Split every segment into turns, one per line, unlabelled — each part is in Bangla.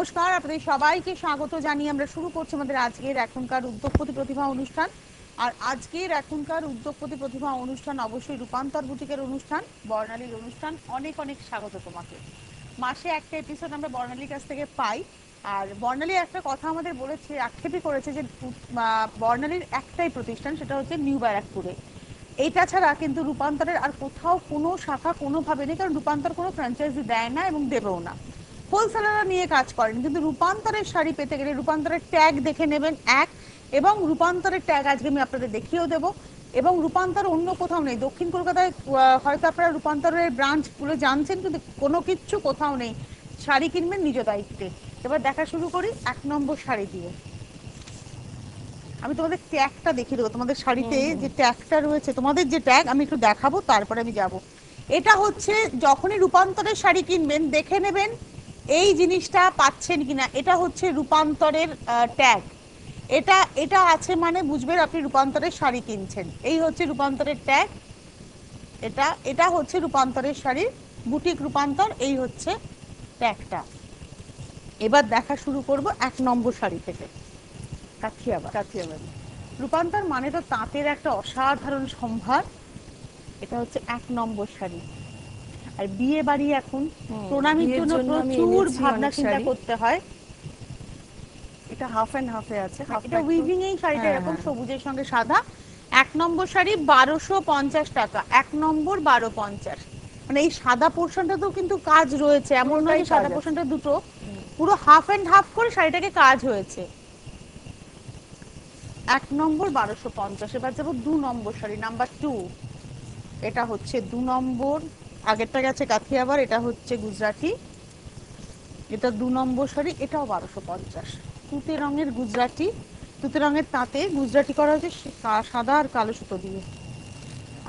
নমস্কার, আপনাদের সবাইকে স্বাগত জানিয়ে আমরা শুরু করছি আমাদের আজকের এখনকার উদ্যোগপতি প্রতিভা অনুষ্ঠান। আর আজকের এখনকার উদ্যোগপতি প্রতিভা অনুষ্ঠান অবশ্যই রূপান্তর বুটিকের অনুষ্ঠান, বর্ণালীর অনুষ্ঠান। অনেক অনেক স্বাগত তোমাকে। মাসে একটা এপিসোড আমরা বর্ণালীর কাছ থেকে পাই। আর বর্ণালী একটা কথা আমাদের বলেছে, আক্ষেপই করেছে যে বর্ণালীর একটাই প্রতিষ্ঠান, সেটা হচ্ছে নিউ ব্যারাকপুরে। এইটা ছাড়া কিন্তু রূপান্তরের আর কোথাও কোনো শাখা কোনোভাবে নেই, কারণ রূপান্তর কোনো ফ্র্যাঞ্চাইজি দেয় না এবং দেবেও না। হোলসেলাররা নিয়ে কাজ করেন, কিন্তু রূপান্তরের শাড়ি পেতে গেলে রূপান্তরের ট্যাগ দেখে নেবেন এক, এবং রূপান্তরের ট্যাগ আজকে আমি আপনাদের দেখিয়েও দেবো। এবং রূপান্তর অন্য কোথাও নেই। দক্ষিণ কলকাতায় হয়তো আপনারা রূপান্তরের ব্রাঞ্চগুলো জানছেন, কিন্তু কোনো কিচ্ছু কোথাও নেই। শাড়ি কিনবেন নিজ দায়িত্বে। এবার দেখা শুরু করি 1 নম্বর শাড়ি দিয়ে। আমি তোমাদের ট্যাগটা দেখিয়ে দেবো। তোমাদের শাড়িতে যে ট্যাগটা রয়েছে, তোমাদের যে ট্যাগ আমি একটু দেখাবো, তারপরে আমি যাব। এটা হচ্ছে যখনই রূপান্তরের শাড়ি কিনবেন দেখে নেবেন এই জিনিসটা পাচ্ছেন কিনা। এটা হচ্ছে রূপান্তরের ট্যাগ। এটা এটা আছে মানে বুঝবেন আপনি রূপান্তরের শাড়ি কিনছেন। এই হচ্ছে রূপান্তরের ট্যাগ। এটা এটা হচ্ছে রূপান্তরের শাড়ির বুটিক রূপান্তর। এই হচ্ছে ট্যাগটা। এবার দেখা শুরু করব 1 নম্বর শাড়ি থেকে, কাথিয়াবাড়ি। রূপান্তর মানে তো তাঁতের একটা অসাধারণ সম্ভার। এটা হচ্ছে 1 নম্বর শাড়ি। আর বিয়ে বাড়ি এখন প্রণামীর জন্য প্রচুর ভাবনা চিন্তা করতে হয়।
এটা হাফ এন্ড হাফে আছে।
এটা উইভিং এই শাড়িটা এরকম সবুজের সঙ্গে সাদা। 1 নম্বর শাড়ি 1250 টাকা। 1 নম্বর 1250। মানে এই সাদা পোর্শনটা তো কিন্তু কাজ রয়েছে, এমন নয় যে সাদা পোর্শনটা দুটো, পুরো হাফ এন্ড হাফ করে শাড়িটাকে কাজ হয়েছে। 1 নম্বর 1250। এবার যাবো 2 নম্বর শাড়ি, নাম্বার 2। এটা হচ্ছে 2 নম্বর। আগেরটা গেছে কাথিয়াবার, এটা হচ্ছে গুজরাটি। এটা 2 নম্বর শাড়ি, এটাও 1250। তুতে রঙের গুজরাটি, তুতে রঙের তাঁতে গুজরাটি করা হয়েছে সাদা আর কালো সুতো দিয়ে।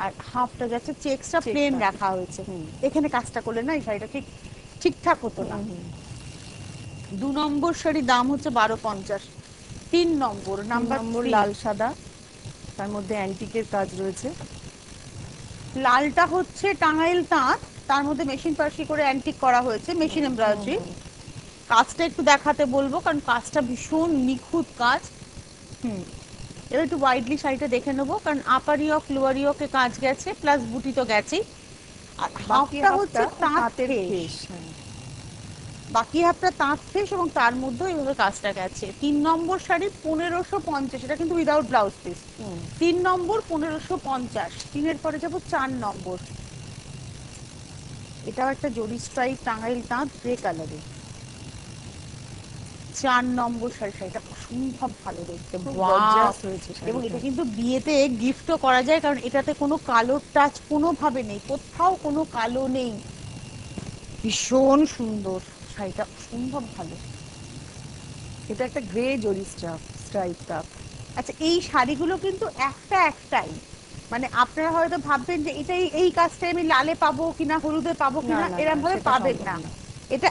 আর হাফটা গেছে চেকসটা প্লেন রাখা হয়েছে। এখানে কাজটা করলে না এই শাড়িটা ঠিকঠাক হতো না। 2 নম্বর শাড়ির দাম হচ্ছে 1250। 3 নম্বর, নাম্বার
লাল সাদা, তার মধ্যে অ্যান্টিকের কাজ রয়েছে।
লালটা হচ্ছে টাঙ্গাইল তাঁত, তার মধ্যে মেশিন পার্সি করে অ্যান্টিক করা হয়েছে, মেশিন এমব্রয়ডারি। কাজটা একটু দেখাতে বলবো, কারণ কাজটা ভীষণ নিখুঁত কাজ। এবার একটু ওয়াইডলি শাড়িটা দেখে নেবো, কারণ আপার ইয়ক লোয়ার ইয়কে কাজ গেছে, প্লাস বুটি তো গেছেই। আর হাফটা হচ্ছে তাঁতের ফেস। বাকি হাফটা তাঁত ফেস এবং তার মধ্যে এইভাবে কাজটা গেছে। 3 নম্বর শাড়ি 1550। এটা কিন্তু উইদাউট ব্লাউজ পিস। 3 নম্বর 1550। 3-এর পরে যাবো 4 নম্বর। এটাও একটা জরি স্ট্রাইপ টাঙ্গাইল তাঁত, গ্রে কালারে। 4 নম্বর শাড়ি। শাড়িটা অসম্ভব ভালো দেখতে, এবং এটা কিন্তু বিয়েতে গিফটও করা যায়, কারণ এটাতে কোনো কালোর টাচ কোনোভাবে নেই, কোথাও কোনো কালো নেই। ভীষণ সুন্দর শাড়িটা, অসম্ভব ভালো।
এটা একটা গ্রে জরি স্ট্রাইপ কাপ।
আচ্ছা, এই শাড়িগুলো কিন্তু একটাই, মানে আপনারা হয়তো ভাববেন যে এটাই এই কাজটা আমি লালে পাবো কিনা, হলুদে পাবো কিনা, এরকম ভাবে পাবেন না। এটা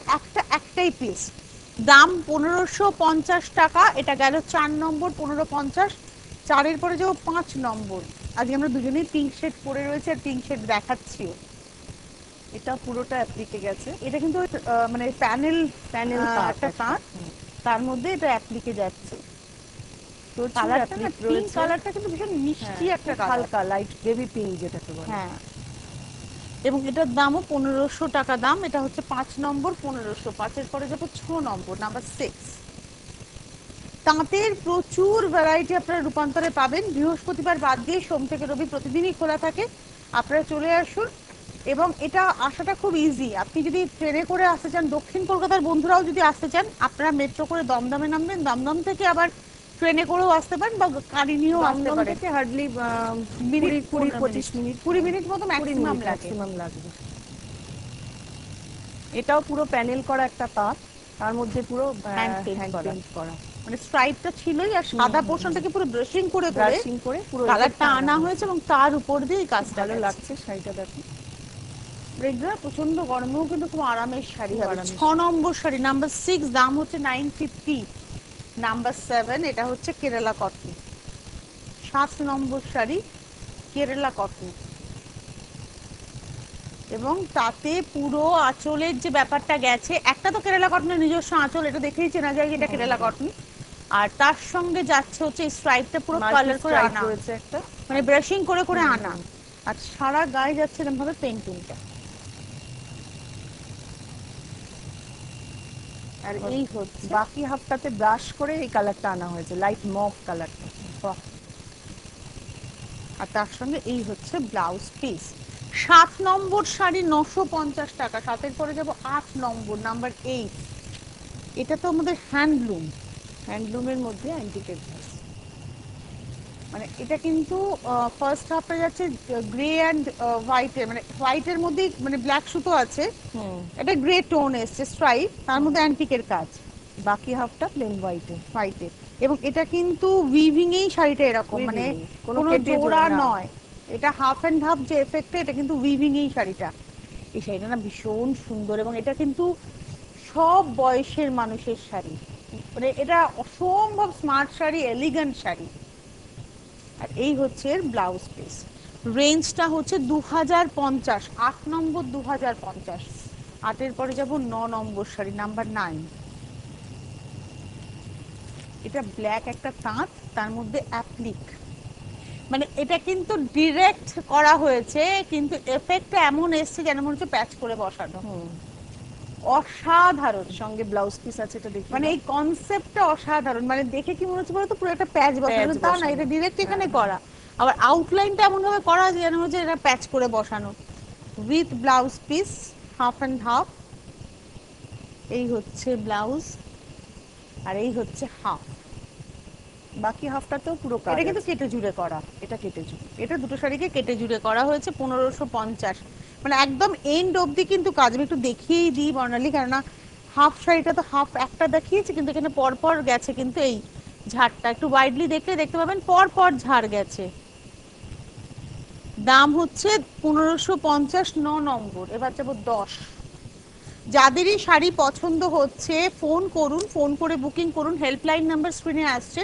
একটাই পিস। দাম 1550 টাকা। এটা গেল 4 নম্বর 1550। 4-এর পরে যাবো 5 নম্বর। আজকে আমরা দুজনেই পিঙ্ক শেড পরে রয়েছে, আর পিঙ্ক শেড দেখাচ্ছিও।
এটা পুরোটা অ্যাপ্লিকে গেছে।
এটা কিন্তু মানে প্যানেল একটা তাঁত, তার মধ্যে এটা অ্যাপ্লিকে যাচ্ছে। কালারটা কিন্তু ভীষণ মিষ্টি একটা কালার,
হালকা লাইট বেবি পিঙ্ক যেটাকে বলে।
হ্যাঁ, এবং এটার দামও 1500 টাকা দাম। এটা হচ্ছে 5 নম্বর 1500। 5-এর পরে যাবো 6 নম্বর, নাম্বার 6। তাঁতের প্রচুর ভ্যারাইটি আপনারা রূপান্তরে পাবেন। বৃহস্পতিবার বাদ দিয়ে সোম থেকে রবি প্রতিদিনই খোলা থাকে। আপনারা চলে আসুন, এবং এটা আসাটা খুব ইজি। আপনি যদি ট্রেনে করে আসতে চান, দক্ষিণ কলকাতার বন্ধুরাও যদি আসতে চান, আপনারা মেট্রো করে দমদমে নামবেন, দমদম থেকে আবার ট্রেনে করেও আসতে পারেন, বা গাড়ি নিয়েও আসতে পারেন।
হার্ডলি
20 মিনিট মতো ম্যাক্সিমাম
লাগবে। এটাও পুরো প্যানেল করা একটা তাঁত, তার মধ্যে পুরো হ্যান্ড পেইন্ট করা,
মানে স্ট্রাইপটা ছিলই, আর সাদা পোর্শনটাকে পুরো ব্রাশিং করে
পুরো
কালারটা আনা হয়েছে, এবং তার উপর দিয়ে এই কাজটা
ভালো লাগছে। শাড়িটা দেখুন,
রেগুলার প্রচন্ড গরমেও কিন্তু খুব আরামের শাড়ি হবে। 6 নম্বর শাড়ি, নাম্বার 6। দাম হচ্ছে 950। নাম্বার 7। এটা হচ্ছে কেরালা কটন। 7 নম্বর শাড়ি, কেরালা কটন। এবং তাতে পুরো আঁচলের যে ব্যাপারটা গেছে, একটা তো কেরালা কটনের নিজস্ব আঁচল, এটা দেখেই চেনা যায় যে এটা কেরালা কটন। আর তার সঙ্গে যাচ্ছে হচ্ছে স্ট্রাইপটা পুরো কালার করে আনা
হয়েছে একটা,
মানে ব্রাশিং করে করে আনা, আর সারা গায়ে যাচ্ছে এরকম ভাবে পেন্টিংটা।
আর এই হচ্ছে বাকি হাফটাতে ব্রাশ করে এই কালারটা আনা হয়েছে, লাইট মভ কালারটা।
আর তার সঙ্গে এই হচ্ছে ব্লাউজ পিস। 7 নম্বর শাড়ি 950 টাকা। 7-এর পরে যাব 8 নম্বর, নাম্বার 8। এটা তো আমাদের হ্যান্ডলুম,
হ্যান্ডলুমের মধ্যে অ্যান্টিকেট,
মানে এটা কিন্তু ফার্স্ট হাফটা যাচ্ছে গ্রে অ্যান্ড হোয়াইটের, মানে হোয়াইটের মধ্যে মানে ব্ল্যাক সুতো আছে, এটা গ্রে টোন এসছে স্ট্রাইপ, তার মধ্যে অ্যান্টিকের কাজ,
বাকি হাফটা প্লেন
হোয়াইটের। এবং এটা কিন্তু উইভিং এই শাড়িটা এরকম, মানে কোনো জোড়া নয়, এটা হাফ এন্ড হাফ যে এফেক্টে, এটা কিন্তু উইভিং এই শাড়িটা। এই শাড়িটা না ভীষণ সুন্দর, এবং এটা কিন্তু সব বয়সের মানুষের শাড়ি, মানে এটা অসম্ভব স্মার্ট শাড়ি, এলিগেন্ট শাড়ি। আর এই হচ্ছে এর ব্লাউজ পিস। রেঞ্জটা হচ্ছে 2050, 8 নম্বর 2050। 8-এর পরে যাব 9 নম্বর শাড়ি, নাম্বার 9। এটা ব্ল্যাক একটা তাঁত, তার মধ্যে অ্যাপ্লিক, মানে এটা কিন্তু ডিরেক্ট করা হয়েছে, কিন্তু এফেক্টটা এমন এসছে যেন মনে হচ্ছে প্যাচ করে বসানো, অসাধারণ।
সঙ্গে ব্লাউজ পিস আছে, এটা দেখি,
মানে এই কনসেপ্টটা অসাধারণ, মানে দেখে কি মনে হচ্ছে বলতো পুরো একটা প্যাচ বসানো, তা না, এটা ডিরেক্ট এখানে করা, আবার আউটলাইনটা এমন ভাবে করা যেন হচ্ছে এটা প্যাচ করে বসানো, with blouse piece half and half. এই হচ্ছে ব্লাউজ, আর এই হচ্ছে হাফ।
বাকি হাফটাতেও পুরো কাজ,
এটা কিন্তু কেটে জুড়ে করা,
এটা কেটে জুড়ে,
এটা দুটো শাড়িকে কেটে জুড়ে করা হয়েছে 1550, মানে একদম এন্ড অবধি কিন্তু কাজ। আমি একটু দেখিয়েই দিই বর্ণালী, কেননা হাফ শাড়িটা তো হাফ একটা দেখিয়েছি, কিন্তু এখানে পর পর গেছে, কিন্তু এই ঝাড়টা একটু ওয়াইডলি দেখলে দেখতে পাবেন পর পর ঝাড় গেছে। দাম হচ্ছে 1550, 9 নম্বর। এবার যাবো 10। যাদেরই শাড়ি পছন্দ হচ্ছে ফোন করুন, ফোন করে বুকিং করুন, হেল্পলাইন নাম্বার স্ক্রিনে আসছে,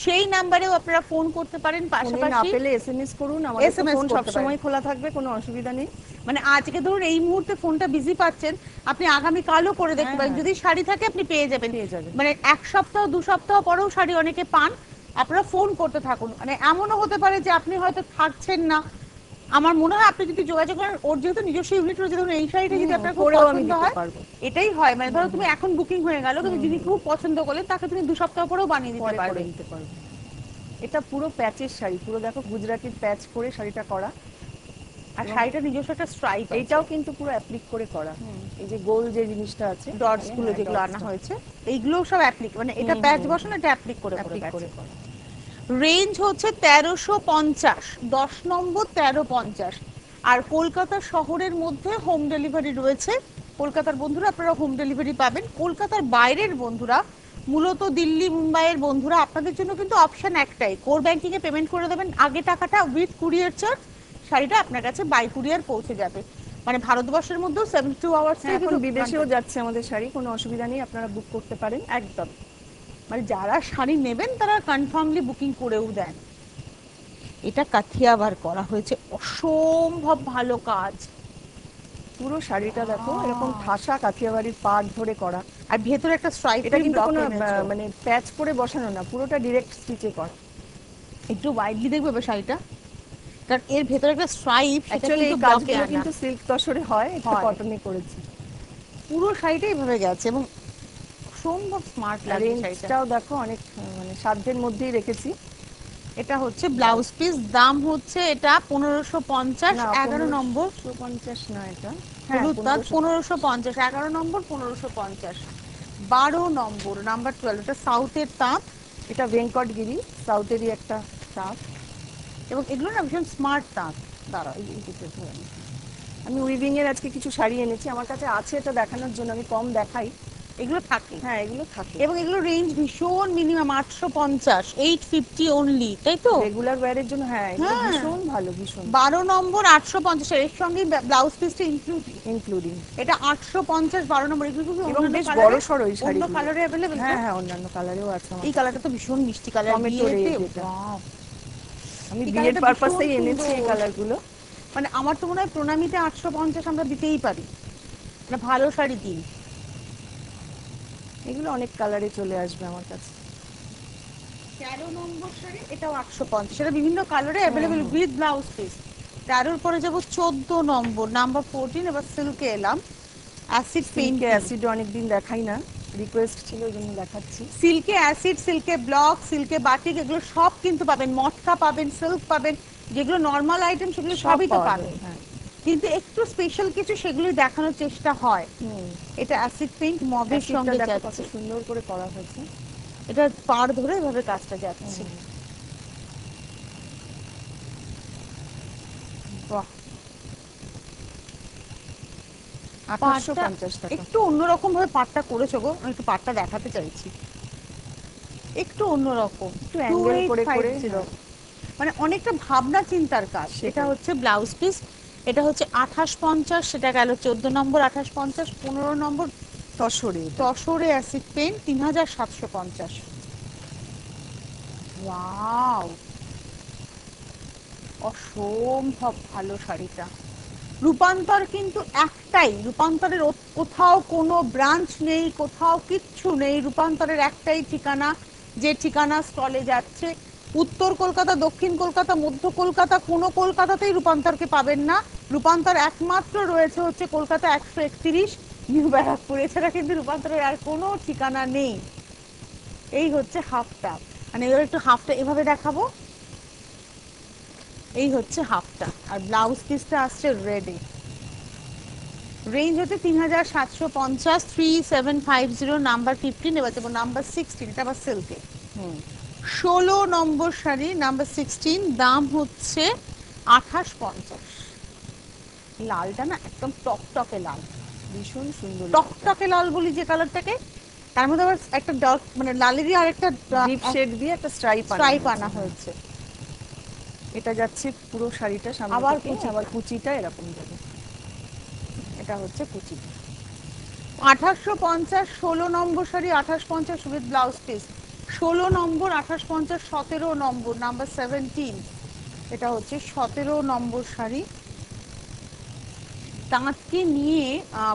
সেই নাম্বারেও আপনারা ফোন করতে পারেন। পাশাপাশি
না পেলে এসএমএস করুন, আমাদের ফোন সব সময় খোলা থাকবে, কোনো অসুবিধা নেই।
মানে আজকে ধরুন এই মুহূর্তে ফোনটা বিজি পাচ্ছেন, আপনি আগামী কালও করে দেখতে পারেন, যদি শাড়ি থাকে আপনি পেয়ে যাবেন। মানে 1 সপ্তাহ 2 সপ্তাহ পরেও শাড়ি অনেকে পান, আপনারা ফোন করতে থাকুন। মানে এমনও হতে পারে যে আপনি হয়তো থাকছেন না, আমার মনে হয় আপনি যদি যোগাযোগ করেন, ওর যেহেতু নিজস্ব ইউনিট রয়েছে, ধরুন এই শাড়িটা যদি আপনার খুব পছন্দ হয়, এটাই হয়, মানে ধরো তুমি এখন বুকিং হয়ে গেল, তুমি যিনি খুব পছন্দ করলেন তাকে তুমি 2 সপ্তাহ পরেও বানিয়ে দিতে পারবে।
এটা পুরো প্যাচের শাড়ি, পুরো দেখো গুজরাটির প্যাচ করে শাড়িটা করা,
আর শাড়িটা নিজস্ব একটা স্ট্রাইপ,
এইটাও কিন্তু পুরো অ্যাপ্লিক করে করা। এই যে গোল যে জিনিসটা আছে,
ডটস গুলো যেগুলো আনা হয়েছে, এইগুলো সব অ্যাপ্লিক, মানে এটা প্যাচ বসানো, এটা অ্যাপ্লিক করে করে করা। রেঞ্জ হচ্ছে 1350, 10 নম্বর 1350। আর কলকাতা শহরের মধ্যে হোম ডেলিভারি রয়েছে। কলকাতার বন্ধুরা আপনারা হোম ডেলিভারি পাবেন। কলকাতার বাইরের বন্ধুরা, মূলত দিল্লি মুম্বাইয়ের বন্ধুরা, আপনাদের জন্য কিন্তু অপশন একটাই, কোর ব্যাংকিং এ পেমেন্ট করে দেবেন আগে টাকাটা, উইথ কুরিয়ার চার্জ শাড়িটা আপনার কাছে বাই কুরিয়ার পৌঁছে যাবে। মানে ভারতবর্ষের মধ্যেও 72 আওয়ার্স,
এখন বিদেশেও যাচ্ছে আমাদের শাড়ি, কোনো অসুবিধা নেই, আপনারা বুক করতে পারেন
একদম। মানে যারা শাড়ি নেবেন তারা কনফার্মলি বুকিং করেও দেন। এটা কাথিয়াবার করা হয়েছে, অসম্ভব ভালো কাজ।
পুরো শাড়িটা দেখো এরকম ঠাসা কাথিয়াবাড়ির পাড় ধরে করা,
আর ভেতরে একটা স্ট্রাইপ,
এটা কিন্তু কোনো মানে প্যাচ করে বসানো না, পুরোটা ডিরেক্ট স্টিচে করা।
একটু ওয়াইডলি দেখবে শাড়িটা, কারণ এর ভেতরে একটা স্ট্রাইপ,
অ্যাকচুয়ালি এই কাজগুলো কিন্তু সিল্ক তসরে হয়, এটা কটনে করেছি।
পুরো শাড়িটা এইভাবে গেছে এবং অসম্ভব স্মার্ট লাগে।
রেঞ্জটাও দেখো অনেক মানে সাধ্যের মধ্যেই রেখেছি।
এটা হচ্ছে ব্লাউজ পিস, দাম হচ্ছে এটা 1550, 11 নম্বর
50 না, এটা
হলুদ তাঁত 1550, 11 নম্বর 1550, 12 নম্বর নাম্বার 12, এটা সাউথের তাঁত,
এটা ভেঙ্কটগিরি সাউথেরই একটা তাঁত,
এবং এগুলো না ভীষণ স্মার্ট তাঁত। দাঁড়াও,
আমি উইভিং এর আজকে কিছু শাড়ি এনেছি, আমার কাছে আছে, এটা দেখানোর জন্য আমি কম দেখাই।
এগুলো থাকে,
হ্যাঁ এগুলো থাকে,
এবং এগুলো রেঞ্জ ভীষণ মিনিমাম 850, 850 অনলি, তাই তো
রেগুলার ওয়্যারের জন্য। হ্যাঁ এগুলো ভীষণ ভালো, ভীষণ।
12 নম্বর 850, এর সঙ্গে ব্লাউজ পিসটা ইনক্লুডিং, এটা 850, 12 নম্বর। এগুলো
এবং বেশ বড় সরো এই শাড়ি,
অন্য কালারে अवेलेबल।
হ্যাঁ হ্যাঁ, অন্যান্য কালারেও আছে।
এই কালারটা তো ভীষণ মিষ্টি কালার,
টমেটো রেড, এটা আমি বিয়ের পারপাসেই এনেছি এই কালারগুলো।
মানে আমার তো মনে হয় প্রণামীতে 850 আমরা দিতেই পারি, মানে ভালো শাড়ি দিন।
এগুলো অনেক কালারে চলে আসবে আমার কাছে।
13 নম্বর শাড়ি, এটাও 850, এটা বিভিন্ন কালারে অ্যাভেলেবেল উইথ ব্লাউজ পিস। 13 পরে যাব 14 নম্বর, নাম্বার 14। এবার সিল্কে এলাম, অ্যাসিড পেইন্ট।
সিল্কে অ্যাসিড অনেকদিন দেখাই না, রিকোয়েস্ট ছিল ওই জন্য দেখাচ্ছি।
সিল্কে অ্যাসিড, সিল্কে ব্লক, সিল্কে বাটিক, এগুলো সব কিন্তু পাবেন। মটকা পাবেন, সিল্ক পাবেন, যেগুলো নর্মাল আইটেম সেগুলো সবই তো পাবেন,
হ্যাঁ।
কিন্তু একটু স্পেশাল কিছু সেগুলো দেখানোর চেষ্টা হয়। এটা অ্যাসিড পেইন্ট মবের সঙ্গে যাচ্ছে,
কত সুন্দর করে করা হয়েছে।
এটা পাড় ধরে এভাবে কাজটা যাচ্ছে। বাহ,
850 টাকা।
একটু অন্যরকম ভাবে পাটটা করেছো গো, আমি একটু পাটটা দেখাতে চাইছি, একটু অন্যরকম,
একটু অ্যাঙ্গেল করে করে,
মানে অনেকটা ভাবনা চিন্তার কাজ। এটা হচ্ছে ব্লাউজ পিস, এটা হচ্ছে 2850, সেটা গেল 14 নম্বর 2850। 15 নম্বর তসরে অ্যাসিড পেইন্ট 3750। ওয়াও, অসম্ভব ভালো শাড়িটা। রূপান্তর কিন্তু একটাই, রূপান্তরের কোথাও কোনো ব্রাঞ্চ নেই, কোথাও কিচ্ছু নেই। রূপান্তরের একটাই ঠিকানা, যে ঠিকানা স্টলে যাচ্ছে। উত্তর কলকাতা, দক্ষিণ কলকাতা, মধ্য কলকাতা, কোনো কলকাতাতেই রূপান্তরকে পাবেন না। রূপান্তর একমাত্র রয়েছে হচ্ছে কলকাতা 131 নিউ ব্যারাকপুর, এছাড়া কিন্তু রূপান্তরের আর কোনো ঠিকানা নেই। এই হচ্ছে হাফটা, মানে এবার একটু হাফটা এভাবে দেখাবো। এই হচ্ছে হাফটা, আর ব্লাউজ পিসটা আসছে রেডে। রেঞ্জ হচ্ছে 3750, 3750, নাম্বার 15। এবার যাবো নাম্বার 16, এটা আবার সিল্কে। 16 নম্বর শাড়ি, নাম্বার 16, দাম হচ্ছে 2850। লালটা না একদম টকটকে লাল,
ভীষণ সুন্দর
টকটকে লাল বলি যে কালারটাকে, তার মধ্যে আবার একটা ডার্ক, মানে লালেরই আর একটা
ডিপ শেড দিয়ে একটা
স্ট্রাইপ আনা হয়েছে।
এটা যাচ্ছে পুরো শাড়িটা সামনে
আবার
থেকে, আবার কুচিটা এরকম যাবে।
এটা হচ্ছে কুচি। 2850, 16 নম্বর শাড়ি 2850 উইথ ব্লাউজ পিস। 16 নম্বর 2850, 17 নম্বর, নাম্বার 17, এটা হচ্ছে 17 নম্বর শাড়ি। তাঁতকে নিয়ে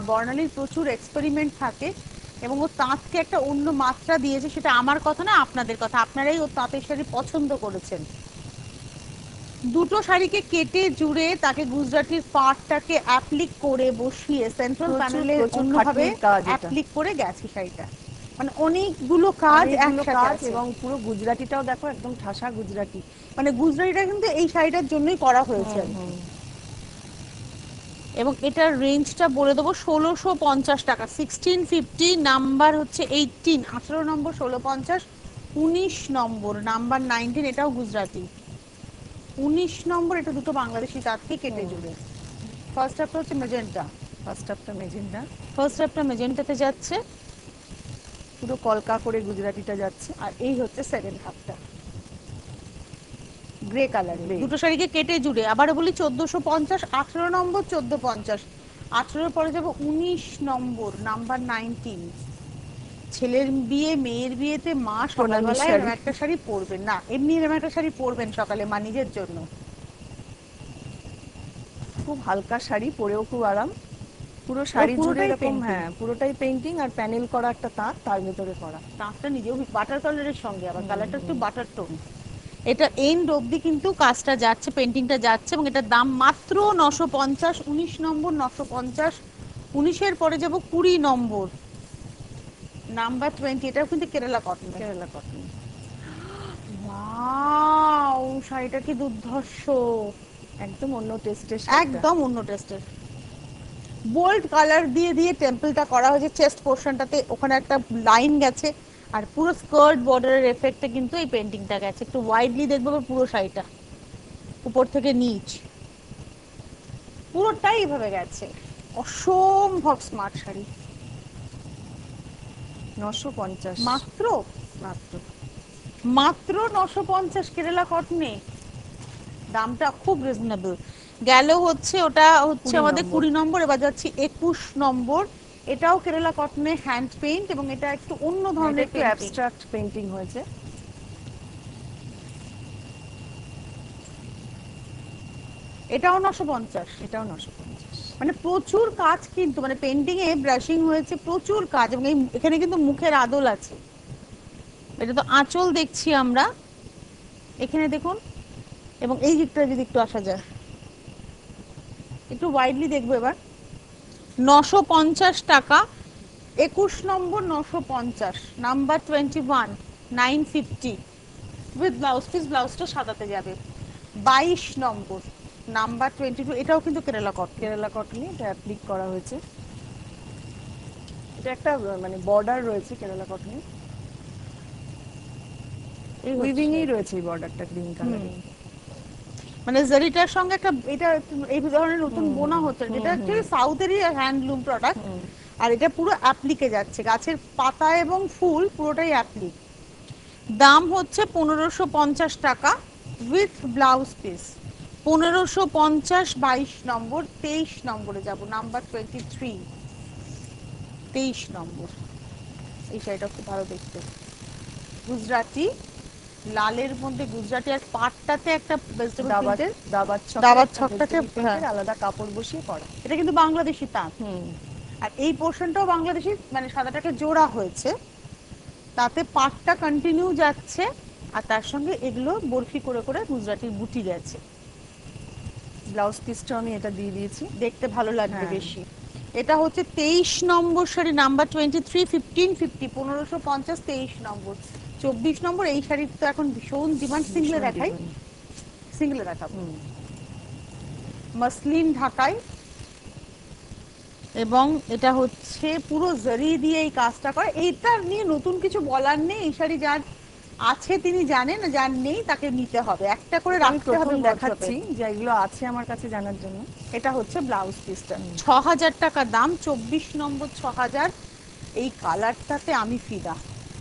বর্ণালীর প্রচুর এক্সপেরিমেন্ট থাকে, এবং ও তাঁতকে একটা অন্য মাত্রা দিয়েছে। সেটা আমার কথা না, আপনাদের কথা, আপনারাই ও তাঁতের শাড়ি পছন্দ করেছেন। দুটো শাড়িকে কেটে জুড়ে তাকে গুজরাটির পাড়টাকে অ্যাপ্লিক করে বসিয়ে সেন্ট্রাল প্যানেলে অন্যভাবে অ্যাপ্লিক করে গেছে শাড়িটা, মানে অনেকগুলো কাজ একসাথে।
এবং পুরো গুজরাটিটাও দেখো, একদম ঠাসা গুজরাটি,
মানে গুজরাটিটা কিন্তু এই শাড়িটার জন্যই করা হয়েছে। এবং এটার রেঞ্জটা বলে দেবো 1650 টাকা, 1650, নাম্বার হচ্ছে 18, 18 নম্বর 1650, 19 নম্বর নাম্বার 19, এটাও গুজরাটি। 19 নম্বর, এটা দুটো বাংলাদেশি তাঁতকে কেটে জুড়ে। ফার্স্ট হাফটা হচ্ছে মেজেন্টা, ফার্স্ট হাফটা মেজেন্টাতে যাচ্ছে,
পুরো কলকা করে গুজরাটিটা যাচ্ছে।
আর এই হচ্ছে সেকেন্ড হাফটা, গ্রে কালার। দুটো শাড়িকে কেটে জুড়ে আবার বলি 1450, 18 নম্বর 1450, 18 পরে যাবো 19 নম্বর, নাম্বার 19। ছেলের বিয়ে, মেয়ের বিয়েতে মা সকালবেলায় এরকম একটা শাড়ি পরবেন না, এমনি এরকম একটা শাড়ি পরবেন সকালে মা নিজের জন্য।
খুব হালকা শাড়ি, পরেও খুব আরাম। পুরো শাড়ি জুড়ে এরকম, পুরোটাই পেইন্টিং, আর প্যানেল করা একটা তাঁত, তার ভেতরে করা।
তাঁতটা নিজেও বাটার কালারের সঙ্গে, আবার কালারটা একটু বাটার টোন। এটা এন্ড অবধি কিন্তু কাজটা যাচ্ছে, পেন্টিংটা যাচ্ছে, এবং এটার দাম মাত্র 950। 19 নম্বর 950, 19-এর পরে যাব 20 নম্বর, নাম্বার 20, এটাও কিন্তু কেরালা কটন। ওয়াও, শাড়িটা কি দুর্ধর্ষ,
একদম অন্য টেস্টের,
একদম অন্য টেস্টের। বোল্ড কালার দিয়ে দিয়ে টেম্পলটা করা হয়েছে, চেস্ট পোরশনটাতে ওখানে একটা লাইন গেছে, আর পুরো স্কার্ট বর্ডারের এফেক্টে কিন্তু এই পেন্টিংটা গেছে। একটু ওয়াইডলি দেখবো পুরো শাড়িটা, উপর থেকে নিচ পুরোটাই এভাবে গেছে। অসম্ভব স্মার্ট শাড়ি।
950
মাত্র, মাত্র 950 কেরালা কটনে, দামটা খুব রিজনেবল। গেল হচ্ছে ওটা হচ্ছে আমাদের 20 নম্বর, এবার যাচ্ছি 21 নম্বর। এটাও কেরালা কটনে হ্যান্ড পেইন্ট, এবং এটা একটু অন্য ধরনের,
একটু অ্যাবস্ট্রাক্ট পেইন্টিং হয়েছে।
এটাও 950।
এটাও 950।
মানে প্রচুর কাজ, কিন্তু মানে পেন্টিং এ ব্রাশিং হয়েছে প্রচুর কাজ, এবং এখানে কিন্তু মুখের আদল আছে। এটা তো আঁচল দেখছি আমরা, এখানে দেখুন। এবং এই দিকটা যদি একটু আসা যায়, একটু ওয়াইডলি দেখবো এবার। 950 টাকা, 21 নম্বর 950, নাম্বার 21, 950 উইথ ব্লাউজ পিস। ব্লাউজটা সাদাতে যাবে। 22 নম্বর, নাম্বার 22, এটাও কিন্তু কেরালা কটন।
কেরালা কটনে এটা অ্যাপ্লিক করা হয়েছে। এটা একটা মানে বর্ডার রয়েছে কেরালা কটনে, উইভিং এই রয়েছে এই বর্ডারটা গ্রিন কালারের।
মানে জারিটার সঙ্গে একটা এটা এই ধরনের নতুন বোনা হচ্ছে, যেটা অ্যাকচুয়ালি সাউথেরই হ্যান্ডলুম প্রোডাক্ট। আর এটা পুরো অ্যাপ্লিকে যাচ্ছে, গাছের পাতা এবং ফুল পুরোটাই অ্যাপ্লিক। দাম হচ্ছে 1550 টাকা উইথ ব্লাউজ পিস। 1550, 22 নম্বর। 23 নম্বরে যাব, নাম্বার 23, 23 নম্বর। এই শাড়িটা খুব ভালো দেখতে, গুজরাটি লালের মধ্যে গুজরাটি, আর পাটটাতে একটা ভেজিটেবল প্রিন্টের দাবার ছকটাতে
আলাদা কাপড় বসিয়ে করা।
এটা কিন্তু বাংলাদেশি তাঁত। আর এই পোর্শনটাও বাংলাদেশি, মানে সাদাটাকে জোড়া হয়েছে, তাতে পাটটা কন্টিনিউ যাচ্ছে, আর তার সঙ্গে এগুলো বরফি করে করে গুজরাটির বুটি গেছে।
ব্লাউজ পিসটা আমি এটা দিয়ে দিয়েছি,
দেখতে ভালো লাগবে বেশি। এটা হচ্ছে 23 নম্বর শাড়ি, নাম্বার 23, 1550, 1550, 23 নম্বর। 24 নম্বর এই শাড়ির তো এখন ভীষণ ডিমান্ড। সিঙ্গলে দেখাই, সিঙ্গলে দেখাবো। মাসলিন ঢাকাই, এবং এটা হচ্ছে পুরো জরি দিয়ে এই কাজটা করে। এইটা নিয়ে নতুন কিছু বলার নেই, এই শাড়ি যার আছে তিনি জানেন, যার নেই তাকে নিতে হবে, একটা করে রাখতে হবে।
দেখাচ্ছি যে এগুলো আছে আমার কাছে জানার জন্য।
এটা হচ্ছে ব্লাউজ পিসটা, 6000 টাকা দাম। 24 নম্বর 6000। এই কালারটাতে আমি ফিদা।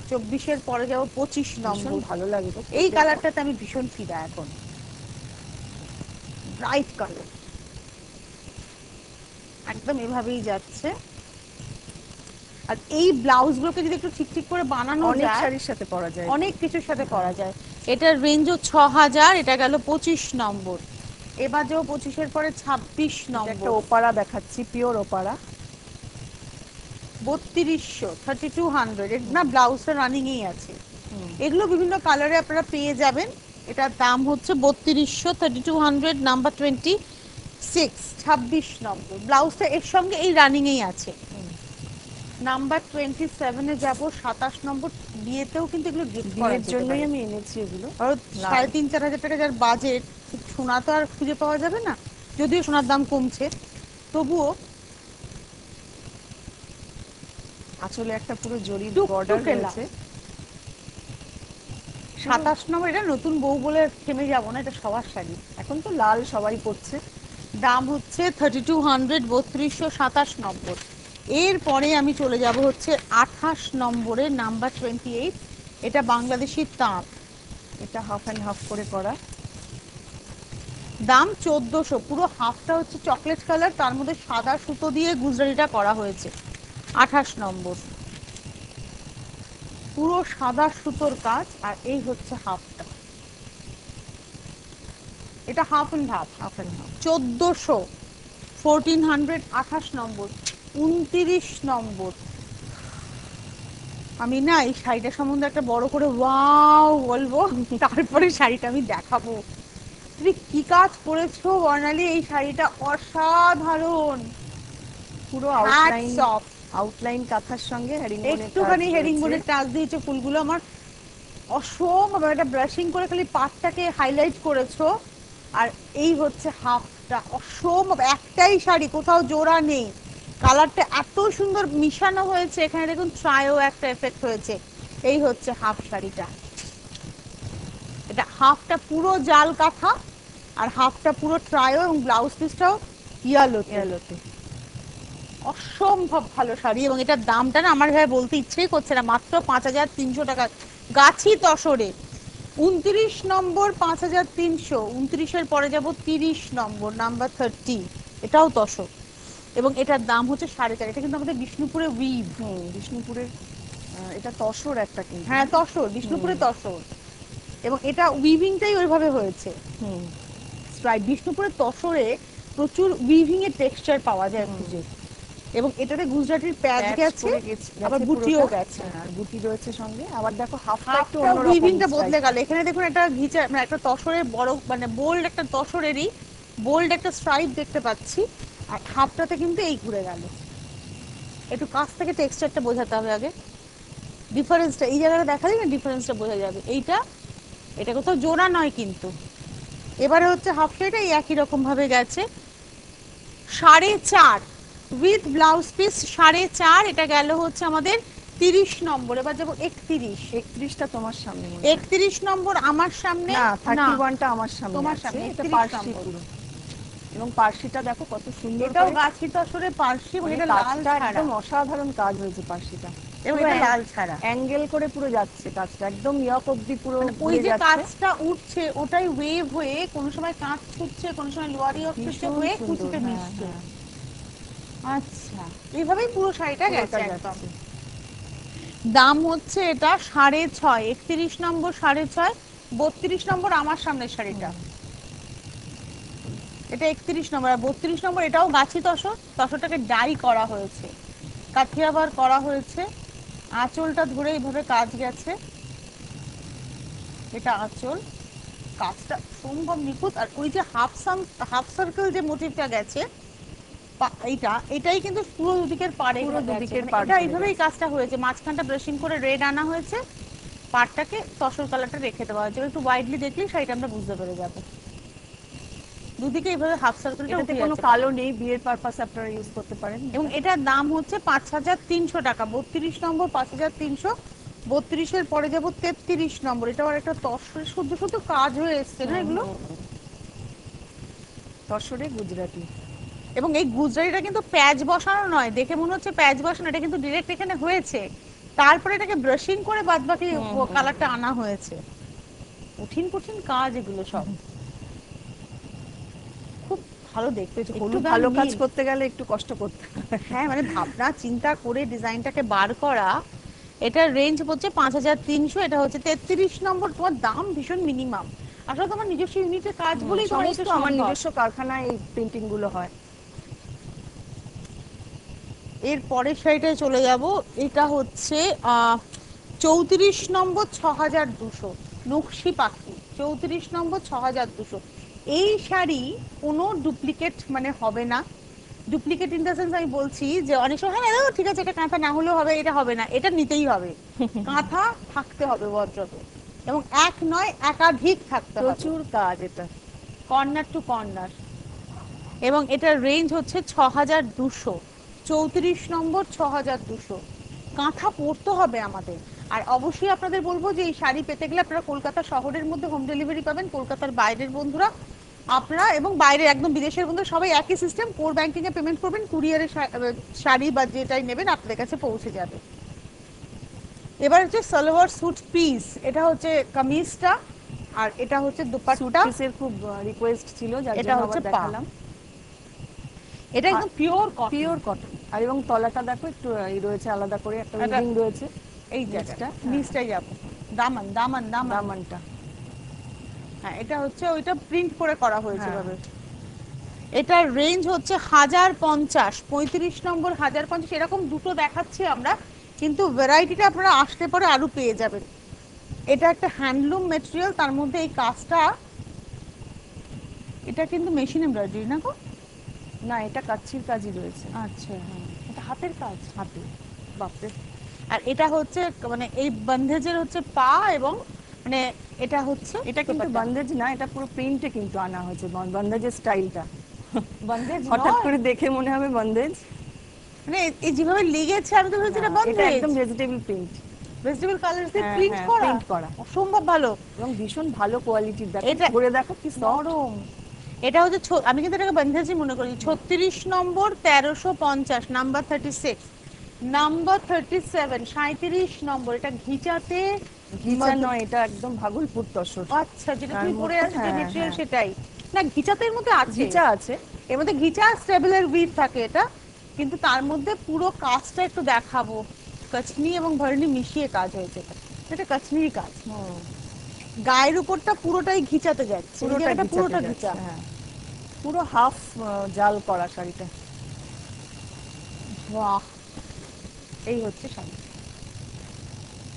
24-এর পরে যাবো 25 নম্বর।
ভালো লাগে
এই কালারটাতে আমি ভীষণ ফিদা এখন, ব্রাইট কালার, একদম এভাবেই যাচ্ছে। আর এই ব্লাউজগুলোকে যদি একটু ঠিক ঠিক করে বানানো যায়,
অনেক শাড়ির সাথে পরা যায়,
অনেক কিছুর সাথে করা যায়। এটার রেঞ্জও 6000। এটা গেল 25 নম্বর। এবার যাও 25-এর পরে 26 নম্বর।
একটা ওপারা দেখাচ্ছি, পিওর ওপারা,
3200, 3200। এর না ব্লাউজটা রানিং এই আছে। এগুলো বিভিন্ন কালারে আপনারা পেয়ে যাবেন। এটার দাম হচ্ছে 3200, 3200, নাম্বার 26, 26 নম্বর। ব্লাউজটা এর সঙ্গে এই রানিং এই আছে। নাম্বার 27-এ যাব, 27 নম্বর। বিয়েতেও কিন্তু এগুলো গিফট করার
জন্যই আমি এনেছি এগুলো।
আর 3500-4000 টাকা যার বাজেট, সোনা তো আর খুঁজে পাওয়া যাবে না, যদিও সোনার দাম কমছে, তবুও।
আসলে একটা পুরো জরি বর্ডার রয়েছে।
27 নম্বর। এটা নতুন বউ বলে থেমে যাব না, এটা সবার শাড়ি,
এখন তো লাল সবাই পরছে।
দাম হচ্ছে 3200, 3227 নম্বর। এরপরে আমি চলে যাব হচ্ছে 28 নম্বরে, নাম্বার 28। এটা বাংলাদেশি তাঁত,
এটা হাফ অ্যান্ড হাফ করে করা,
দাম 1400। পুরো হাফটা হচ্ছে চকলেট কালার, তার মধ্যে সাদা সুতো দিয়ে গুজরাটিটা করা হয়েছে। 28 নম্বর, পুরো সাদা সুতোর কাজ। আর এই হচ্ছে হাফটা, এটা হাফ অ্যান্ড হাফ, 1400, 1400, 28 নম্বর। 29 নম্বর। আমি না এই শাড়িটা সম্বন্ধে একটা বড় করে ওয়াও বলবো, তারপরে শাড়িটা আমি দেখাবো। তুমি কি কাজ করেছো বর্ণালী, এই শাড়িটা অসাধারণ।
পুরো আউটলাইন কাঁথার সঙ্গে
একটুখানি হেরিংবোনের টাচ দিয়েছো, ফুলগুলো আমার অসম্ভব। এটা ব্রাশিং করে খালি পাটটাকে হাইলাইট করেছো। আর এই হচ্ছে হাফটা, অসম্ভব। একটাই শাড়ি, কোথাও জোড়া নেই। কালারটা এত সুন্দর মিশানো হয়েছে, এখানে দেখুন ট্রাইও একটা এফেক্ট হয়েছে। এই হচ্ছে হাফ শাড়িটা। এটা হাফটা পুরো জাল কাঁথা, আর হাফটা পুরো ট্রাইও, এবং ব্লাউজ পিসটাও ইয়ালোতে। অসম্ভব ভালো শাড়ি। এবং এটার দামটা না আমার ভাবে বলতে ইচ্ছেই করছে না, মাত্র 5300 টাকা, গাছি তসরে। 29 নম্বর 5300। 29-এর পরে যাব 30 নম্বর, নাম্বার 30। এটাও তসর, এবং এটার দাম হচ্ছে 4.5। এটা কিন্তু আমাদের বিষ্ণুপুরে উইভ।
বিষ্ণুপুরের এটা তসর একটা, কিন্তু
হ্যাঁ তসর, বিষ্ণুপুরে তসর। এবং এটা উইভিংটাই ওইভাবে হয়েছে। স্ট্রাইপ। বিষ্ণুপুরের তসরে প্রচুর উইভিং এর টেক্সচার পাওয়া যায় খুঁজে, এবং এটাতে গুজরাটির প্যাচ গেছে, আবার বুটিও গেছে,
আর বুটি রয়েছে সঙ্গে। আবার দেখো হাফটা একটু
হাফটা
অন্যরকম
উইভিংটা বদলে
স্টাইল।
গেল। এখানে দেখুন একটা ঘিচা, মানে একটা তসরের বড়, মানে বোল্ড একটা তসরেরই বোল্ড একটা স্ট্রাইপ দেখতে পাচ্ছি, আর হাফটাতে কিন্তু এই ঘুরে গেল। একটু কাছ থেকে টেক্সচারটা বোঝাতে হবে আগে, ডিফারেন্সটা এই জায়গাটা দেখালে না ডিফারেন্সটা বোঝা যাবে। এইটা এটা কোথাও জোড়া নয় কিন্তু। এবারে হচ্ছে হাফ শাড়িটা এই একই রকম ভাবে গেছে 4.5 উইথ ব্লাউজ পিস 4.5। এটা গেল হচ্ছে আমাদের 30 নম্বর। এবার যাবো 31।
31টা তোমার সামনে,
31 নম্বর আমার সামনে
না 31টা আমার সামনে,
তোমার সামনে।
এটা
31
পার্সি
নম্বর।
পুরো, এবং পার্সিটা দেখো কত সুন্দর,
এটাও গাছি তসরে পার্সি, এবং এটা লাল
কাজটা
ছাড়া,
একদম অসাধারণ কাজ হয়েছে পার্সিটা,
এবং এটা লাল ছাড়া
অ্যাঙ্গেল করে পুরো যাচ্ছে কাজটা, একদম ইয়ক অবধি পুরো
ওই
ঘুরে
যে
যাচ্ছে।
কাজটা উঠছে ওটাই ওয়েভ হয়ে কোনো সময় কাঁচ ছুটছে, কোনো সময় লোয়ারি ছুটছে, হয়ে কুচিতে মিশছে। আচ্ছা, এইভাবেই পুরো শাড়িটা গেছে একদম। দাম হচ্ছে এটা 6.5, 31 নম্বর 6.5, 32 নম্বর আমার সামনের শাড়িটা, এটা 31 নম্বর। আর 32 নম্বর এটাও গাছি তসর, তসরটাকে ডাই করা হয়েছে, কাঠিয়াবার করা হয়েছে। আঁচলটা ধরে এইভাবে কাজ গেছে, এটা আঁচল, কাজটা সম্ভব নিখুঁত। আর ওই যে হাফ সার্কেল যে মোটিভটা গেছে, এটাই কিন্তু পুরো দুদিকের পাড়ে,
পুরো দুদিকের
মানে
পাড়
এটা এইভাবেই কাজটা হয়েছে। মাঝখানটা ব্রাশিং করে রেড আনা হয়েছে, পাড়টাকে তসর কালারটা রেখে দেওয়া হয়েছে। একটু ওয়াইডলি দেখলেই শাড়িটা আমরা বুঝতে পেরে যাবো। দুদিকে এইভাবে হাফ সার্কেলটা
এটাতে কোনো কালো নেই, বিয়ের পারপাসে আপনারা ইউজ করতে পারেন।
এবং এটার দাম হচ্ছে 5,300 টাকা। 32 নম্বর 5,300। 32-এর পরে যাবো 33 নম্বর। এটা আর একটা তসরে শুদ্ধ শুদ্ধ কাজ হয়ে এসছে না এগুলো,
তসরে গুজরাটি।
এবং এই গুজরাটিটা কিন্তু প্যাচ বসানো নয়, দেখে মনে হচ্ছে প্যাচ বসানো, এটা কিন্তু ডিরেক্ট এখানে হয়েছে, তারপরে এটাকে ব্রাশিং করে বাদবাকি কালারটা আনা হয়েছে। কঠিন কঠিন কাজ এগুলো সব, খুব ভালো দেখতে।
একটু ভালো কাজ করতে গেলে একটু কষ্ট করতে হয়।
হ্যাঁ, মানে ভাবনা চিন্তা করে ডিজাইনটাকে বার করা। এটার রেঞ্জ হচ্ছে 5,300, এটা হচ্ছে 33 নম্বর। তোমার দাম ভীষণ মিনিমাম, আসলে তোমার নিজস্ব ইউনিটের কাজ বলেই তোমার এটা
আমার
সম্ভব।
নিজস্ব কারখানায় এই পেইন্টিং গুলো হয়।
এর পরের শাড়িটায় চলে যাব। এটা হচ্ছে 34 নম্বর 6,200, নকশি পাখি 34 নম্বর 6,200। এই শাড়ি কোনো ডুপ্লিকেট মানে হবে না। ডুপ্লিকেট ইন দ্য সেন্স আমি বলছি যে অনেক সময় হ্যাঁ ঠিক আছে এটা কাঁথা না হলেও হবে, এটা হবে না, এটা নিতেই হবে। কাঁথা থাকতে হবে বজ্রতে, এবং এক নয় একাধিক থাকতে হবে,
প্রচুর কাজ এটা,
কর্নার টু কর্নার। এবং এটার রেঞ্জ হচ্ছে 6,200, 34 নম্বর 6,200। কাঁথা পরতে হবে আমাদের। আর অবশ্যই আপনাদের বলবো যে এই শাড়ি পেতে গেলে আপনারা কলকাতা শহরের মধ্যে হোম ডেলিভারি পাবেন। কলকাতার বাইরের বন্ধুরা আপনারা, এবং বাইরে একদম বিদেশের বন্ধুরা সবাই একই সিস্টেম, কোর ব্যাংকিং এ পেমেন্ট করবেন, কুরিয়ারে শাড়ি বা যেটাই নেবেন আপনাদের কাছে পৌঁছে যাবে। এবার হচ্ছে সালোয়ার স্যুট পিস, এটা হচ্ছে কামিজটা, আর এটা হচ্ছে দুপাট্টা।
পিসের খুব রিকোয়েস্ট ছিল, যার
এটা
জন্য
হচ্ছে
আবার দেখালাম।
এটা একদম পিওর কটন,
পিওর কটন। আর এবং তলাটা দেখো একটু এই রয়েছে আলাদা করে, একটা উইভিং রয়েছে
এই জায়গাটা নিচটাই যাবো, দামান দামান দামান
দামানটা।
হ্যাঁ, এটা হচ্ছে ওইটা প্রিন্ট করে করা হয়েছে ভাবে। এটার রেঞ্জ হচ্ছে 1,050, 35 নম্বর 1,050। এরকম দুটো দেখাচ্ছি আমরা, কিন্তু ভ্যারাইটিটা আপনারা আসতে পরে আরো পেয়ে যাবেন। এটা একটা হ্যান্ডলুম মেটেরিয়াল, তার মধ্যে এই কাজটা, এটা কিন্তু মেশিন এমব্রয়ডারি না গো?
না, এটা কাচ্চির কাজই রয়েছে।
আচ্ছা, হ্যাঁ, এটা হাতের কাজ,
হাতে।
বাপরে। আর এটা হচ্ছে মানে এই বন্ধেজের হচ্ছে পা, এবং মানে এটা হচ্ছে,
এটা কিন্তু বন্দেজ না, এটা পুরো প্রিন্টে কিন্তু আনা হয়েছে বন্দেজের স্টাইলটা।
বন্ধেজ
হঠাৎ করে দেখে মনে হবে বন্দেজ,
মানে এই যেভাবে লেগেছে আমি তো ভেবেছি এটা
এটা
বন্ধেজ।
একদম ভেজিটেবল প্রিন্ট,
ভেজিটেবল কালারস দিয়ে
প্রিন্ট
প্রিন্ট করা অসম্ভব ভালো,
এবং ভীষণ ভালো কোয়ালিটির। দেখো
এটা
পরে দেখো কি
নরম। এটা হচ্ছে আমি কিন্তু এটাকে বন্ধেজই মনে করি। 36 নম্বর 1,350, নাম্বার 36, নাম্বার 37, 37 নম্বর। এটা ঘিচাতে,
ঘিচা নয়, এটা একদম ভাগলপুর তসর।
আচ্ছা, যেটা তুমি পরে আছো যে মেটেরিয়াল সেটাই না, ঘিচাতের মধ্যে আছে,
ঘিচা আছে
এর মধ্যে ঘিচা স্টেবলের উইথ থাকে এটা, কিন্তু তার মধ্যে পুরো কাজটা একটু দেখাবো, কচনি এবং ভরনি মিশিয়ে কাজ হয়েছে। এটা কচনির কাজ, গায়ের উপরটা পুরোটাই ঘিচাতে যাচ্ছে, এই জায়গাটা পুরোটা ঘিচা।
হ্যাঁ, পুরো হাফ জাল করা শাড়িটা।
বাহ, এই হচ্ছে শাড়ি।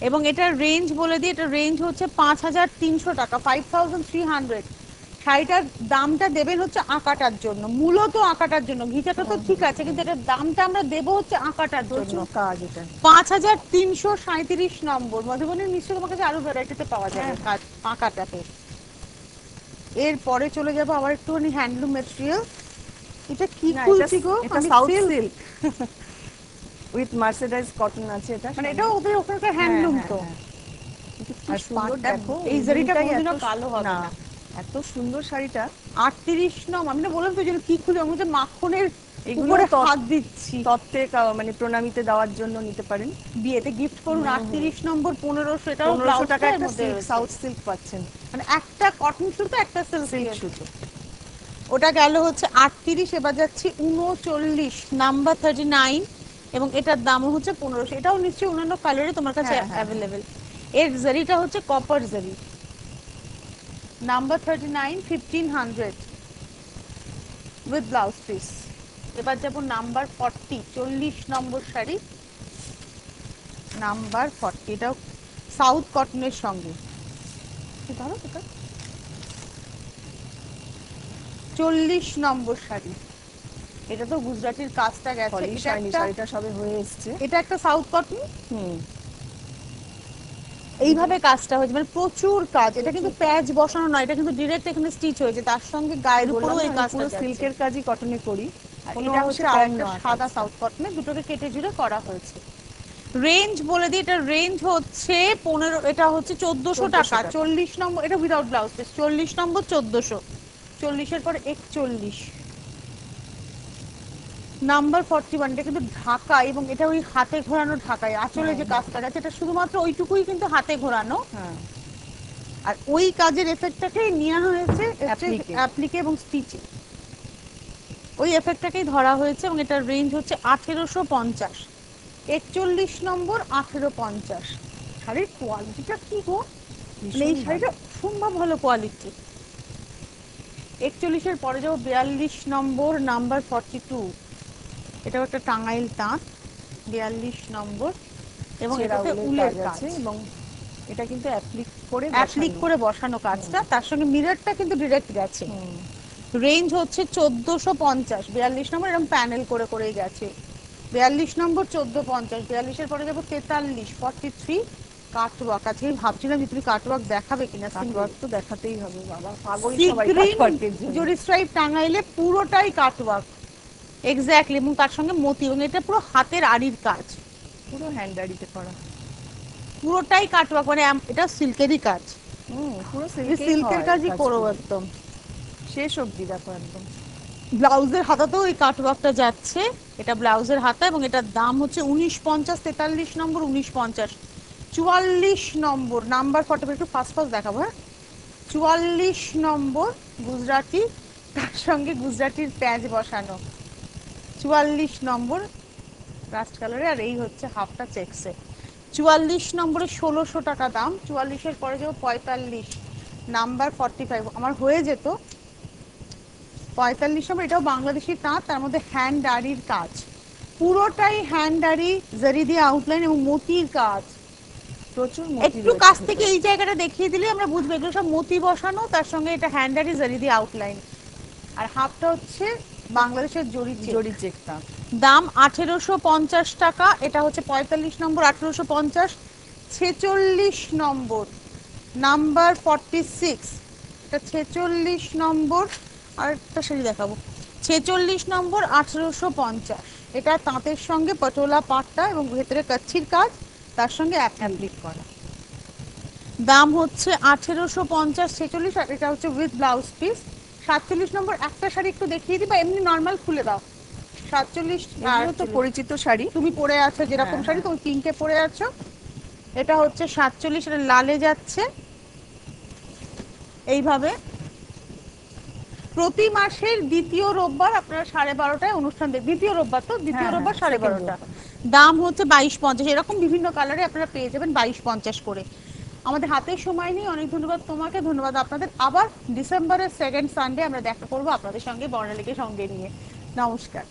এবং এটার রেঞ্জ বলে দিই, এটার রেঞ্জ হচ্ছে 5300 টাকা, 5300। শাড়িটার দামটা দেবেন হচ্ছে আঁকাটার জন্য, মূলত আঁকাটার জন্য। ঘিচাটা তো ঠিক আছে, কিন্তু এটার দামটা আমরা দেবো হচ্ছে আঁকাটার জন্য।
কাজ এটা
5337 নম্বর। মধুবনীর নিশ্চয়ই তোমার কাছে আরো ভ্যারাইটিতে পাওয়া যাবে কাজ আঁকাটাতে। এরপরে চলে যাবো আবার একটুখানি হ্যান্ডলুম ম্যাটেরিয়াল। এটা কি খুলছি গো?
এটা সাউথ সিল্ক উইথ মার্সেডাইজ কটন আছে এটা,
মানে এটা ওদের ওখানকার হ্যান্ডলুম তো।
আর সুন্দর দেখো,
এই জারিটা কোনোদিনও কালো হবে না।
এত সুন্দর শাড়িটা।
38 নম। আমি না বললাম তো যেন কি খুলে, আমি যে মাখনের
এগুলো
উপরে হাত দিচ্ছি।
তত্ত্বে মানে প্রণামীতে দেওয়ার জন্য নিতে পারেন,
বিয়েতে গিফট করুন। 38 নম্বর 1500, এটাও
1500 টাকা
টাকার
একটা
মধ্যে
সাউথ সিল্ক পাচ্ছেন,
মানে একটা কটন সুতো একটা সিল্ক
সুতো।
ওটা গেল হচ্ছে 38। এবার যাচ্ছি 39 নাম্বার 39, এবং এটার দামও হচ্ছে 1500। এটাও নিশ্চয়ই অন্যান্য কালারে তোমার কাছে অ্যাভেলেবেল। এর জারিটা হচ্ছে কপার জারি। Number 39 1500 with blouse piece. এবার যাব নাম্বার 40, 40 নম্বর শাড়ি। নাম্বার 40, এটাও সাউথ কটনের সঙ্গে। কি ধরো এটা 40 নম্বর শাড়ি। এটা তো গুজরাটির কাজটা গেছে,
শাড়িটা সবে হয়ে এসেছে।
এটা একটা সাউথ কটন। এইভাবে কাজটা হয়েছে, মানে প্রচুর কাজ। এটা কিন্তু প্যাচ বসানো নয়, এটা কিন্তু ডাইরেক্ট এখানে স্টিচ হয়েছে, তার সঙ্গে গায়ের উপরও এই কাজটা যাচ্ছে।
সিল্কের কাজই কটনে করি।
এটা হচ্ছে আরেকটা সাদা সাউথ কটনে, দুটোকে কেটে জুড়ে করা হয়েছে। রেঞ্জ বলে দিই, এটা রেঞ্জ হচ্ছে 15, এটা হচ্ছে 1400 টাকা। 40 নম্বর, এটা উইদাউট ব্লাউজ পিস। 40 নম্বর 1400, 40 এর পরে 41 নাম্বার 41। এটা কিন্তু ঢাকা, এবং এটা ওই হাতে ঘোরানো ঢাকায় আঁচলে যে কাজটা আছে, এটা শুধুমাত্র ওইটুকুই কিন্তু হাতে ঘোরানো। আর ওই কাজের এফেক্টটাকেই নিয়ে হয়েছে অ্যাপ্লিকে এবং স্টিচে, ওই এফেক্টটাকেই ধরা হয়েছে। এবং এটার রেঞ্জ হচ্ছে 1850। 41 নম্বর 1850। শাড়ির কোয়ালিটিটা কি গো, এই শাড়িটা সম্ভব ভালো কোয়ালিটি। 41 এর পরে যাবো 42 নম্বর নাম্বার 42। এটাও একটা টাঙ্গাইল তাঁত, 42 নম্বর, এবং এটাতে উলের কাজ,
এবং এটা কিন্তু
অ্যাপ্লিক করে বসানো কাজটা, তার সঙ্গে মিররটা কিন্তু ডাইরেক্ট গেছে। রেঞ্জ হচ্ছে 1450। 42 নম্বর এরকম প্যানেল করে করেই গেছে। 42 নম্বর 1450। 42 এর পরে যাবো 43, 43 কাটওয়ার্ক আছে। ভাবছিলাম যে তুমি কাটওয়ার্ক দেখাবে কিনা।
কাটওয়ার্ক তো দেখাতেই হবে বাবা, পাগল সবাই কাটওয়ার্কের জন্য।
জরি স্ট্রাইপ টাঙ্গাইলে পুরোটাই কাটওয়ার্ক, এক্স্যাক্টলি, এবং তার সঙ্গে মতি, এবং এটা পুরো হাতের আড়ির কাজ,
পুরো হ্যান্ড আড়িতে করা,
পুরোটাই কাটওয়ার্ক। মানে এটা সিল্কেরই কাজ,
পুরো
সিল্কের কাজই করো একদম
শেষ অবধি। দেখো একদম
ব্লাউজের হাতাতেও এই কাটওয়ার্কটা যাচ্ছে। এটা ব্লাউজের হাতা, এবং এটার দাম হচ্ছে 1950। 43 নম্বর 1950। 44 নম্বর নাম্বার 40, একটু ফাস্ট ফাস্ট দেখাবো। হ্যাঁ, 44 নম্বর গুজরাটি, তার সঙ্গে গুজরাটির প্যাচ বসানো। 44 নম্বর রাস্ট কালারে, আর এই হচ্ছে হাফটা চেকসে। 44 নম্বরে 1600 টাকা দাম। 44 এর পরে যাবো 45 নাম্বার 45। আমার হয়ে যেত 45 নম্বর। এটাও বাংলাদেশি তাঁত, তার মধ্যে হ্যান্ড আড়ির কাজ, পুরোটাই হ্যান্ড আড়ি, জারি দিয়ে আউটলাইন এবং মতির কাজ।
প্রচুর
একটু কাছ থেকে এই জায়গাটা দেখিয়ে দিলে আমরা বুঝবো এগুলো সব মতি বসানো, তার সঙ্গে এটা হ্যান্ড আড়ি, জারি দিয়ে আউটলাইন। আর হাফটা হচ্ছে বাংলাদেশের জরি চেক তাঁত। দাম 1850 টাকা। এটা হচ্ছে 45 নম্বর 1850। 46 নম্বর নাম্বার 46, এটা 46 নম্বর। আর একটা শাড়ি দেখাবো, 46 নম্বর 1850। এটা তাঁতের সঙ্গে পটোলা পাট্টা এবং ভেতরে কাচ্ছির কাজ, তার সঙ্গে অ্যাপ্লিক করা। দাম হচ্ছে 1850। 46, আর এটা হচ্ছে উইথ ব্লাউজ পিস। 47 নম্বর একটা শাড়ি একটু দেখিয়ে দিই, বা এমনি নর্মাল খুলে দাও। 47 আর
তো পরিচিত শাড়ি,
তুমি পরে আছো যেরকম শাড়ি, তুমি পিঙ্কে পরে আছো। এটা হচ্ছে 47, এটা লালে যাচ্ছে এইভাবে। প্রতি মাসের দ্বিতীয় রোববার আপনারা 12:30টায় অনুষ্ঠান দেখবেন। দ্বিতীয় রোববার তো, দ্বিতীয় রোববার 12:30টা। দাম হচ্ছে 2250। এরকম বিভিন্ন কালারে আপনারা পেয়ে যাবেন 2250 করে। আমাদের হাতে সময় নেই, অনেক ধন্যবাদ তোমাকে, ধন্যবাদ আপনাদের। আবার ডিসেম্বরের সেকেন্ড সানডে আমরা দেখা করবো আপনাদের সঙ্গে, বর্ণালীকে সঙ্গে নিয়ে। নমস্কার।